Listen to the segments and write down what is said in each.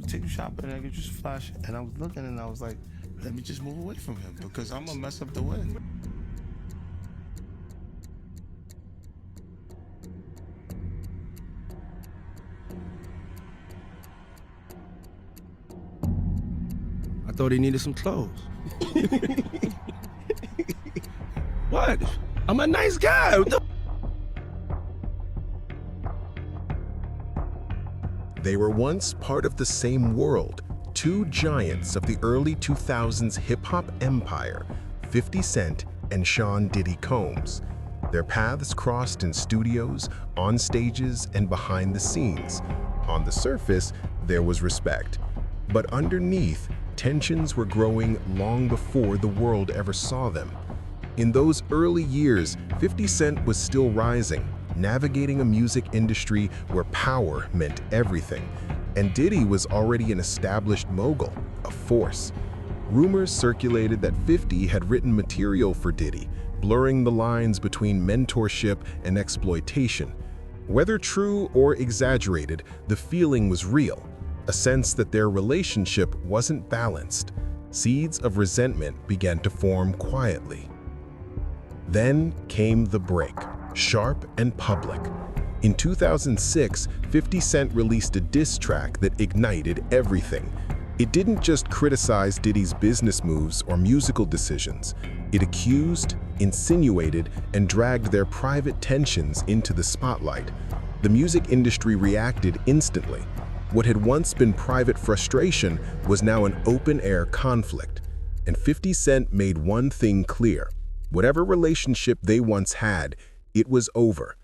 take you shopping and I get you some flash. And I was looking and I was like, let me just move away from him because I'm gonna mess up the win. I thought he needed some clothes. What? I'm a nice guy. They were once part of the same world, two giants of the early 2000s hip-hop empire, 50 Cent and Sean Diddy Combs. Their paths crossed in studios, on stages, and behind the scenes. On the surface, there was respect. But underneath, tensions were growing long before the world ever saw them. In those early years, 50 Cent was still rising, navigating a music industry where power meant everything. And Diddy was already an established mogul, a force. Rumors circulated that 50 had written material for Diddy, blurring the lines between mentorship and exploitation. Whether true or exaggerated, the feeling was real, a sense that their relationship wasn't balanced. Seeds of resentment began to form quietly. Then came the break, sharp and public. In 2006, 50 Cent released a diss track that ignited everything. It didn't just criticize Diddy's business moves or musical decisions. It accused, insinuated, and dragged their private tensions into the spotlight. The music industry reacted instantly. What had once been private frustration was now an open-air conflict. And 50 Cent made one thing clear. Whatever relationship they once had, it was over.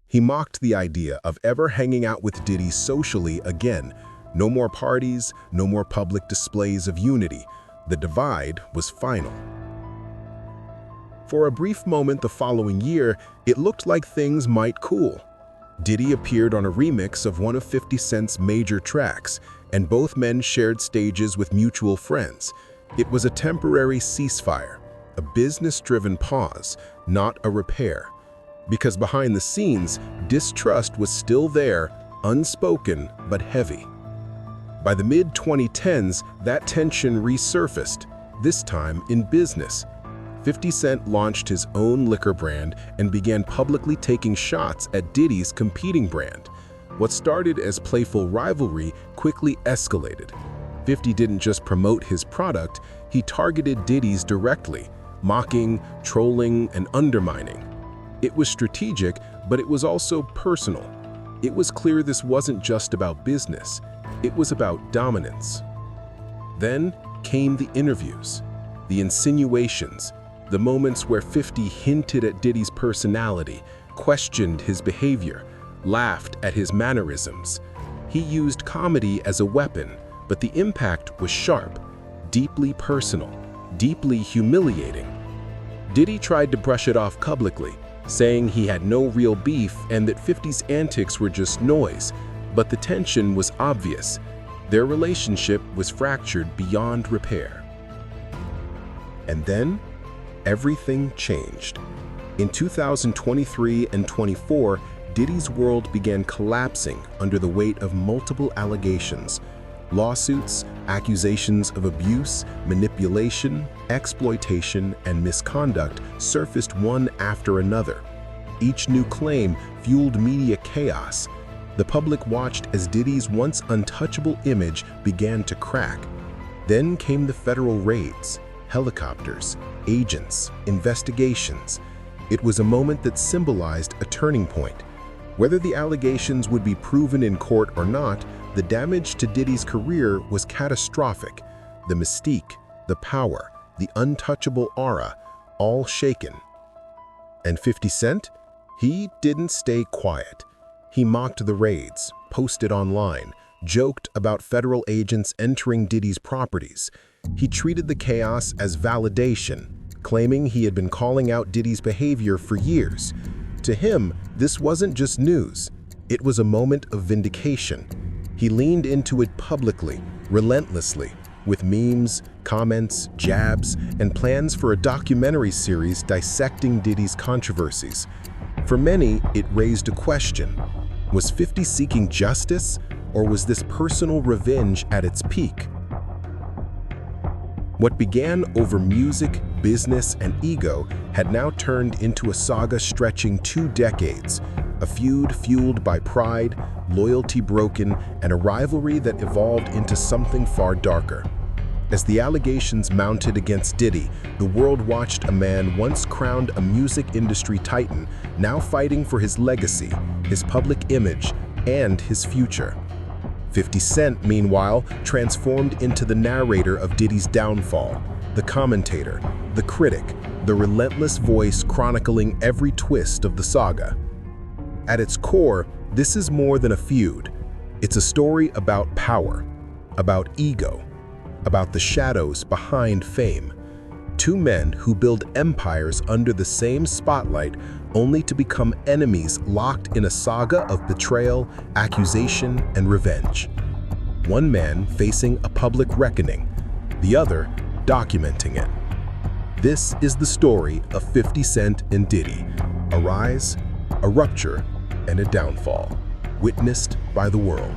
He mocked the idea of ever hanging out with Diddy socially again. No more parties, no more public displays of unity. The divide was final. For a brief moment the following year, it looked like things might cool. Diddy appeared on a remix of one of 50 Cent's major tracks, and both men shared stages with mutual friends. It was a temporary ceasefire, a business-driven pause, not a repair. Because behind the scenes, distrust was still there, unspoken but heavy. By the mid-2010s, that tension resurfaced, this time in business. 50 Cent launched his own liquor brand and began publicly taking shots at Diddy's competing brand. What started as playful rivalry quickly escalated. 50 didn't just promote his product, he targeted Diddy's directly, mocking, trolling, and undermining. It was strategic, but it was also personal. It was clear this wasn't just about business, it was about dominance. Then came the interviews, the insinuations, the moments where 50 hinted at Diddy's personality, questioned his behavior, laughed at his mannerisms. He used comedy as a weapon, but the impact was sharp, deeply personal, deeply humiliating. Diddy tried to brush it off publicly, saying he had no real beef and that 50's antics were just noise, but the tension was obvious. Their relationship was fractured beyond repair. And then, everything changed. In 2023 and 24, Diddy's world began collapsing under the weight of multiple allegations. Lawsuits, accusations of abuse, manipulation, exploitation, and misconduct surfaced one after another. Each new claim fueled media chaos. The public watched as Diddy's once untouchable image began to crack. Then came the federal raids, helicopters, agents, investigations. It was a moment that symbolized a turning point. Whether the allegations would be proven in court or not, the damage to Diddy's career was catastrophic. The mystique, the power, the untouchable aura, all shaken. And 50 Cent? He didn't stay quiet. He mocked the raids, posted online, joked about federal agents entering Diddy's properties. He treated the chaos as validation, claiming he had been calling out Diddy's behavior for years. To him, this wasn't just news. It was a moment of vindication. He leaned into it publicly, relentlessly, with memes, comments, jabs, and plans for a documentary series dissecting Diddy's controversies. For many, it raised a question. Was 50 seeking justice, or was this personal revenge at its peak? What began over music, business, and ego had now turned into a saga stretching 2 decades, a feud fueled by pride, loyalty broken, and a rivalry that evolved into something far darker. As the allegations mounted against Diddy, the world watched a man once crowned a music industry titan, now fighting for his legacy, his public image, and his future. 50 Cent, meanwhile, transformed into the narrator of Diddy's downfall, the commentator, the critic, the relentless voice chronicling every twist of the saga. At its core, this is more than a feud. It's a story about power, about ego, about the shadows behind fame. 2 men who build empires under the same spotlight only to become enemies locked in a saga of betrayal, accusation, and revenge. One man facing a public reckoning, the other documenting it. This is the story of 50 Cent and Diddy, a rise, a rupture, and a downfall, witnessed by the world.